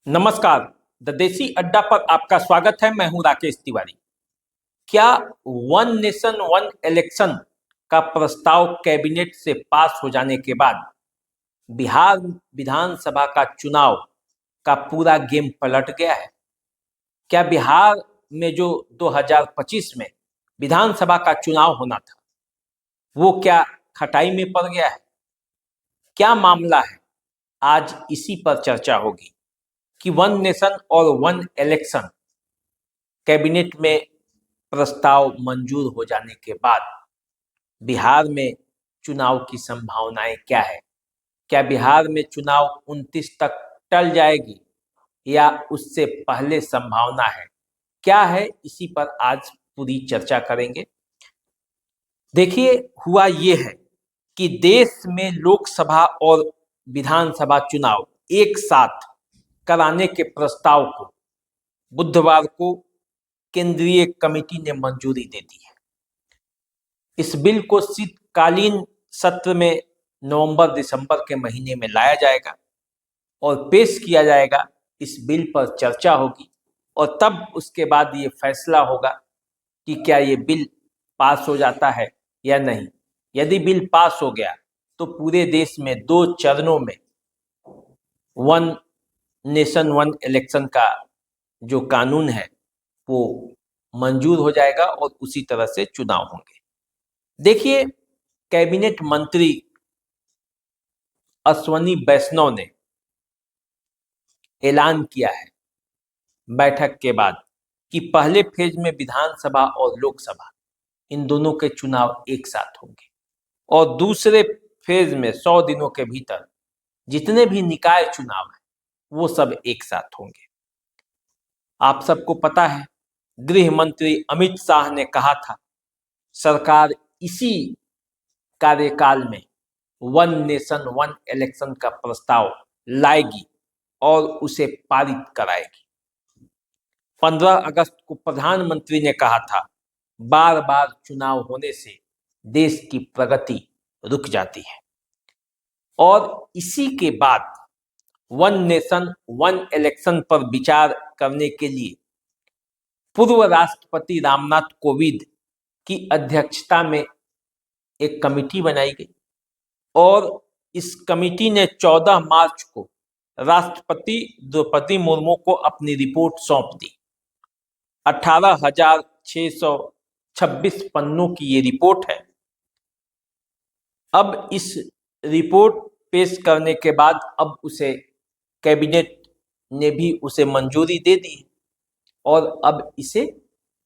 नमस्कार। द देसी अड्डा पर आपका स्वागत है। मैं हूं राकेश तिवारी। क्या वन नेशन वन इलेक्शन का प्रस्ताव कैबिनेट से पास हो जाने के बाद बिहार विधानसभा का चुनाव का पूरा गेम पलट गया है? क्या बिहार में जो 2025 में विधानसभा का चुनाव होना था वो क्या खटाई में पड़ गया है? क्या मामला है? आज इसी पर चर्चा होगी कि वन नेशन और वन इलेक्शन कैबिनेट में प्रस्ताव मंजूर हो जाने के बाद बिहार में चुनाव की संभावनाएं क्या है? क्या बिहार में चुनाव 29 तक टल जाएगी या उससे पहले संभावना है? क्या है, इसी पर आज पूरी चर्चा करेंगे। देखिए, हुआ ये है कि देश में लोकसभा और विधानसभा चुनाव एक साथ कराने के प्रस्ताव को बुधवार को केंद्रीय कमेटी ने मंजूरी दे दी है। इस बिल को शीतकालीन सत्र में नवंबर दिसंबर के महीने में लाया जाएगा और पेश किया जाएगा। इस बिल पर चर्चा होगी और तब उसके बाद ये फैसला होगा कि क्या ये बिल पास हो जाता है या नहीं। यदि बिल पास हो गया तो पूरे देश में 2 चरणों में वन नेशन वन इलेक्शन का जो कानून है वो मंजूर हो जाएगा और उसी तरह से चुनाव होंगे। देखिए, कैबिनेट मंत्री अश्वनी वैष्णव ने ऐलान किया है बैठक के बाद कि पहले फेज में विधानसभा और लोकसभा इन दोनों के चुनाव एक साथ होंगे और दूसरे फेज में 100 दिनों के भीतर जितने भी निकाय चुनाव हैं वो सब एक साथ होंगे। आप सबको पता है, गृह मंत्री अमित शाह ने कहा था सरकार इसी कार्यकाल में वन नेशन वन इलेक्शन का प्रस्ताव लाएगी और उसे पारित कराएगी। 15 अगस्त को प्रधानमंत्री ने कहा था बार बार चुनाव होने से देश की प्रगति रुक जाती है और इसी के बाद वन नेशन वन इलेक्शन पर विचार करने के लिए पूर्व राष्ट्रपति रामनाथ कोविंद की अध्यक्षता में एक कमेटी बनाई गई और इस कमेटी ने 14 मार्च को राष्ट्रपति द्रौपदी मुर्मू को अपनी रिपोर्ट सौंप दी। 18,626 पन्नों की ये रिपोर्ट है। अब इस रिपोर्ट पेश करने के बाद अब उसे कैबिनेट ने भी उसे मंजूरी दे दी और अब इसे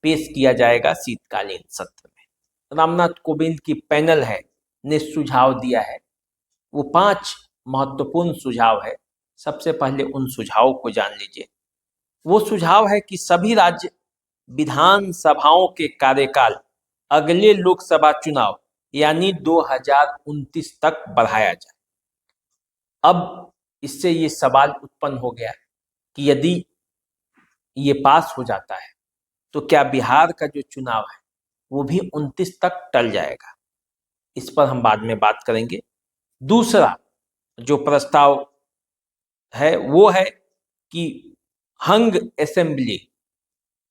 पेश किया जाएगा शीतकालीन सत्र में। रामनाथ कोविंद की पैनल है ने सुझाव दिया है, वो 5 महत्वपूर्ण सुझाव है। सबसे पहले उन सुझावों को जान लीजिए। वो सुझाव है कि सभी राज्य विधानसभाओं के कार्यकाल अगले लोकसभा चुनाव यानी 2029 तक बढ़ाया जाए। अब इससे ये सवाल उत्पन्न हो गया कि यदि ये पास हो जाता है तो क्या बिहार का जो चुनाव है वो भी 29 तक टल जाएगा? इस पर हम बाद में बात करेंगे। दूसरा जो प्रस्ताव है वो है कि हंग असेंबली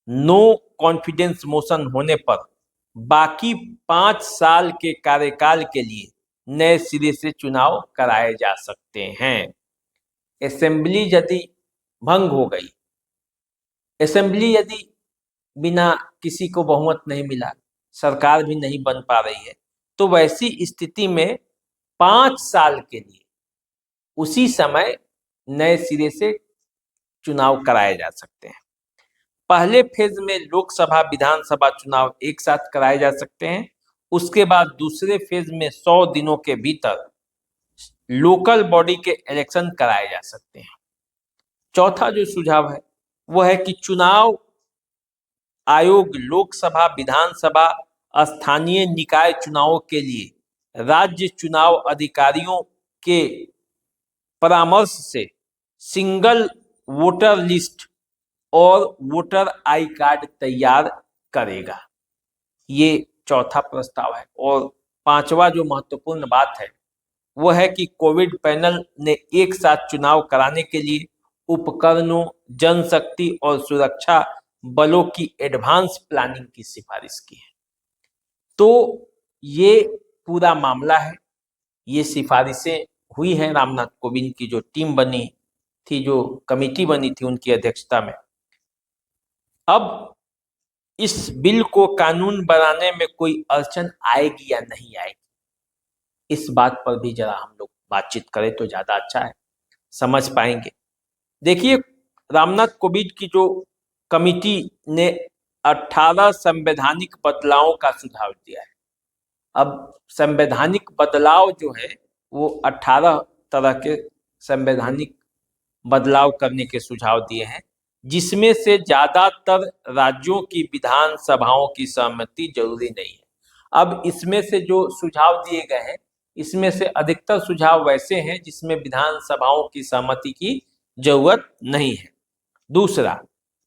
नो कॉन्फिडेंस मोशन होने पर बाकी 5 साल के कार्यकाल के लिए नए सिरे से चुनाव कराए जा सकते हैं। असेंबली यदि भंग हो गई, असेंबली यदि बिना किसी को बहुमत नहीं मिला, सरकार भी नहीं बन पा रही है, तो वैसी स्थिति में 5 साल के लिए उसी समय नए सिरे से चुनाव कराए जा सकते हैं। पहले फेज में लोकसभा विधानसभा चुनाव एक साथ कराए जा सकते हैं। उसके बाद दूसरे फेज में 100 दिनों के भीतर लोकल बॉडी के इलेक्शन कराए जा सकते हैं। चौथा जो सुझाव है वो है कि चुनाव आयोग लोकसभा विधानसभा स्थानीय निकाय चुनावों के लिए राज्य चुनाव अधिकारियों के परामर्श से सिंगल वोटर लिस्ट और वोटर आई कार्ड तैयार करेगा। ये चौथा प्रस्ताव है। और पांचवा जो महत्वपूर्ण बात है वो है कि कोविड पैनल ने एक साथ चुनाव कराने के लिए उपकरणों, जनशक्ति और सुरक्षा बलों की एडवांस प्लानिंग की सिफारिश की है। तो ये पूरा मामला है, ये सिफारिशें हुई हैं रामनाथ कोविंद की जो टीम बनी थी, जो कमेटी बनी थी उनकी अध्यक्षता में। अब इस बिल को कानून बनाने में कोई अड़चन आएगी या नहीं आएगी, इस बात पर भी जरा हम लोग बातचीत करें तो ज्यादा अच्छा है, समझ पाएंगे। देखिए, रामनाथ कोविंद की जो कमेटी ने 18 संवैधानिक बदलावों का सुझाव दिया है। अब संवैधानिक बदलाव जो है वो 18 तरह के संवैधानिक बदलाव करने के सुझाव दिए हैं, जिसमें से ज्यादातर राज्यों की विधानसभाओं की सहमति जरूरी नहीं है। अब इसमें से जो सुझाव दिए गए हैं, इसमें से अधिकतर सुझाव वैसे हैं जिसमें विधानसभाओं की सहमति की जरूरत नहीं है। दूसरा,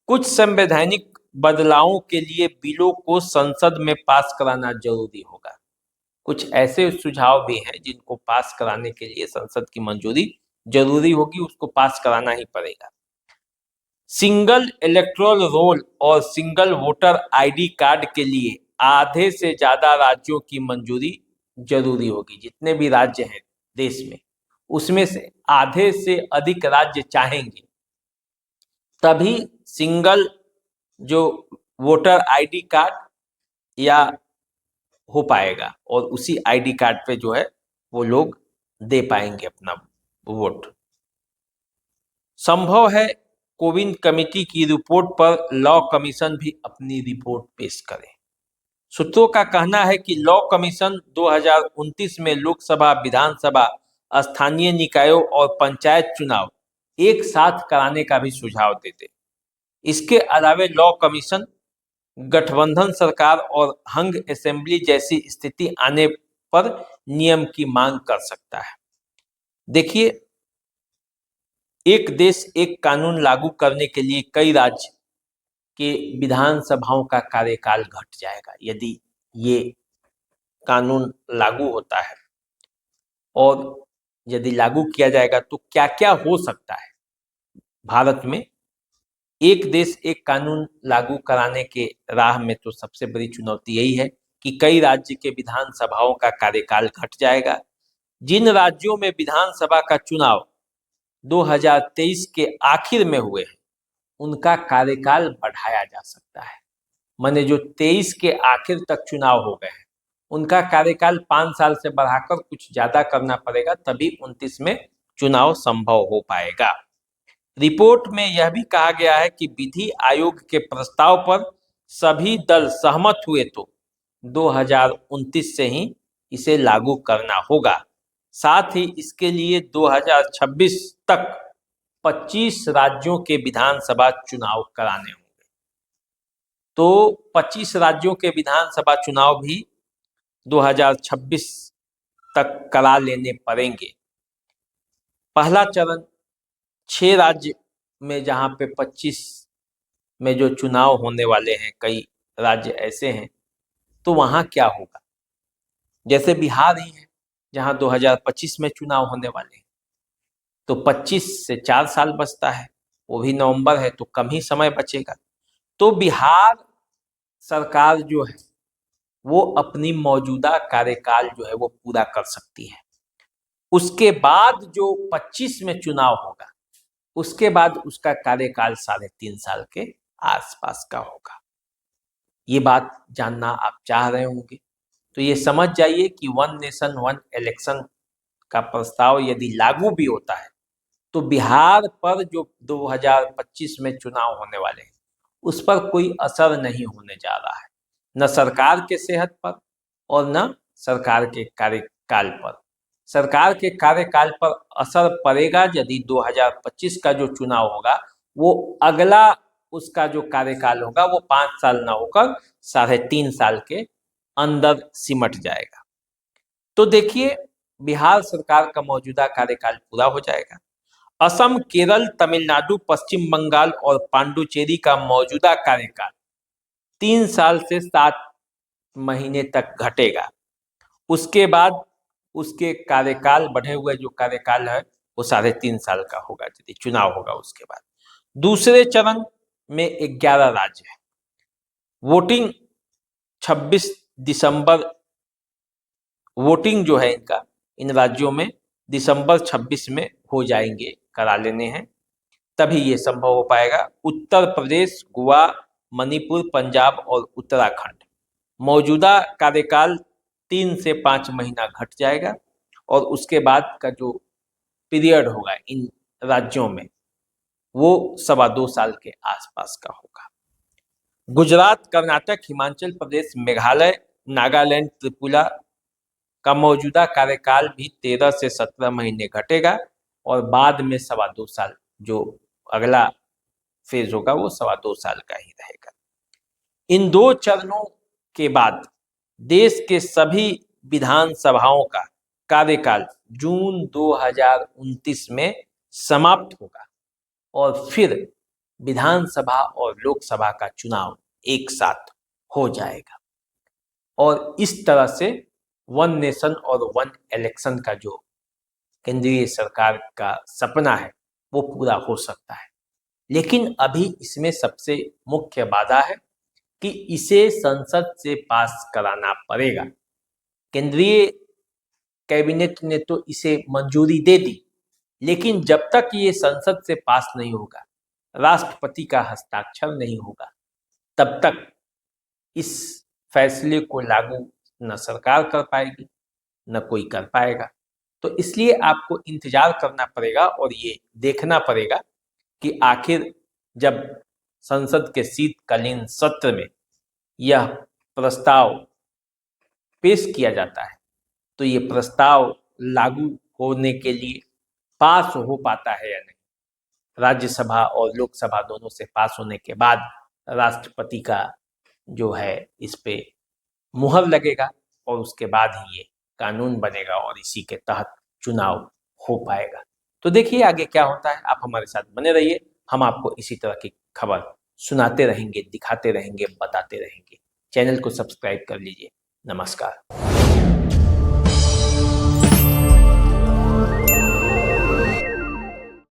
कुछ संवैधानिक बदलावों के लिए बिलों को संसद में पास कराना जरूरी होगा। कुछ ऐसे सुझाव भी हैं जिनको पास कराने के लिए संसद की मंजूरी जरूरी होगी, उसको पास कराना ही पड़ेगा। सिंगल इलेक्टोरल रोल और सिंगल वोटर आईडी कार्ड के लिए आधे से ज्यादा राज्यों की मंजूरी जरूरी होगी। जितने भी राज्य हैं देश में, उसमें से आधे से अधिक राज्य चाहेंगे तभी सिंगल जो वोटर आईडी कार्ड या हो पाएगा, और उसी आईडी कार्ड पे जो है वो लोग दे पाएंगे अपना वोट। संभव है कोविंद कमेटी की रिपोर्ट पर लॉ कमीशन भी अपनी रिपोर्ट पेश करे। सूत्रों का कहना है कि लॉ कमीशन 2029 में लोकसभा, विधानसभा, स्थानीय निकायों और पंचायत चुनाव एक साथ कराने का भी सुझाव देते। इसके अलावा लॉ कमीशन गठबंधन सरकार और हंग असेंबली जैसी स्थिति आने पर नियम की मांग कर सकता है। देखिए, एक देश एक कानून लागू करने के लिए कई राज्य के विधानसभाओं का कार्यकाल घट जाएगा यदि ये कानून लागू होता है। और यदि लागू किया जाएगा तो क्या क्या हो सकता है भारत में। एक देश एक कानून लागू कराने के राह में तो सबसे बड़ी चुनौती यही है कि कई राज्य के विधानसभाओं का कार्यकाल घट जाएगा। जिन राज्यों में विधानसभा का चुनाव 2023 के आखिर में हुए हैं, उनका कार्यकाल बढ़ाया जा सकता है। माने जो 23 के आखिर तक चुनाव हो गए हैं, उनका कार्यकाल 5 साल से बढ़ाकर कुछ ज्यादा करना पड़ेगा, तभी 29 में चुनाव संभव हो पाएगा। रिपोर्ट में यह भी कहा गया है कि विधि आयोग के प्रस्ताव पर सभी दल सहमत हुए तो 2029 से ही इसे लागू करना होगा। साथ ही इसके लिए 2026 तक 25 राज्यों के विधानसभा चुनाव कराने होंगे। तो 25 राज्यों के विधानसभा चुनाव भी 2026 तक करा लेने पड़ेंगे। पहला चरण 6 राज्य में, जहां पे 25 में जो चुनाव होने वाले हैं, कई राज्य ऐसे हैं, तो वहां क्या होगा। जैसे बिहार ही है जहां 2025 में चुनाव होने वाले हैं, तो 25 से 4 साल बचता है, वो भी नवंबर है तो कम ही समय बचेगा। तो बिहार सरकार जो है वो अपनी मौजूदा कार्यकाल जो है वो पूरा कर सकती है। उसके बाद जो 25 में चुनाव होगा, उसके बाद उसका कार्यकाल 3.5 साल के आसपास का होगा। ये बात जानना आप चाह रहे होंगे, तो ये समझ जाइए कि 1 नेशन 1 इलेक्शन का प्रस्ताव यदि लागू भी होता है तो बिहार पर जो 2025 में चुनाव होने वाले हैं उस पर कोई असर नहीं होने जा रहा है, न सरकार के सेहत पर और न सरकार के कार्यकाल पर। सरकार के कार्यकाल पर असर पड़ेगा यदि 2025 का जो चुनाव होगा वो अगला उसका जो कार्यकाल होगा वो 5 साल ना होकर 3.5 साल के अंदर सिमट जाएगा। तो देखिए, बिहार सरकार का मौजूदा कार्यकाल पूरा हो जाएगा। असम, केरल, तमिलनाडु, पश्चिम बंगाल और पांडुचेरी का मौजूदा कार्यकाल 3 साल से 7 महीने तक घटेगा। उसके बाद उसके कार्यकाल, बढ़े हुए जो कार्यकाल है, वो 3.5 साल का होगा यदि चुनाव होगा उसके बाद। दूसरे चरण में 11 राज्य है। वोटिंग 26 दिसंबर, वोटिंग जो है इनका इन राज्यों में दिसंबर 26 में हो जाएंगे, करा लेने हैं, तभी ये संभव हो पाएगा। उत्तर प्रदेश, गोवा, मणिपुर, पंजाब और उत्तराखंड मौजूदा कार्यकाल 3 से 5 महीना घट जाएगा और उसके बाद का जो पीरियड होगा इन राज्यों में वो 2.25 साल के आसपास का होगा। गुजरात, कर्नाटक, हिमाचल प्रदेश, मेघालय, नागालैंड, त्रिपुरा का मौजूदा कार्यकाल भी 13 से 17 महीने घटेगा और बाद में 2.25 साल जो अगला फेज होगा वो 2.25 साल का ही रहेगा। इन 2 चरणों के बाद देश के सभी विधानसभाओं का कार्यकाल जून 2029 में समाप्त होगा और फिर विधानसभा और लोकसभा का चुनाव एक साथ हो जाएगा और इस तरह से वन नेशन और वन इलेक्शन का जो केंद्रीय सरकार का सपना है वो पूरा हो सकता है। लेकिन अभी इसमें सबसे मुख्य बाधा है कि इसे संसद से पास कराना पड़ेगा। केंद्रीय कैबिनेट ने तो इसे मंजूरी दे दी, लेकिन जब तक ये संसद से पास नहीं होगा, राष्ट्रपति का हस्ताक्षर नहीं होगा, तब तक इस फैसले को लागू न सरकार कर पाएगी न कोई कर पाएगा। तो इसलिए आपको इंतजार करना पड़ेगा और ये देखना पड़ेगा कि आखिर जब संसद के शीतकालीन सत्र में यह प्रस्ताव पेश किया जाता है तो ये प्रस्ताव लागू होने के लिए पास हो पाता है या नहीं। राज्यसभा और लोकसभा दोनों से पास होने के बाद राष्ट्रपति का जो है इस पे मुहर लगेगा और उसके बाद ही ये कानून बनेगा और इसी के तहत चुनाव हो पाएगा। तो देखिए आगे क्या होता है। आप हमारे साथ बने रहिए, हम आपको इसी तरह की खबर सुनाते रहेंगे, दिखाते रहेंगे, बताते रहेंगे। चैनल को सब्सक्राइब कर लीजिए। नमस्कार।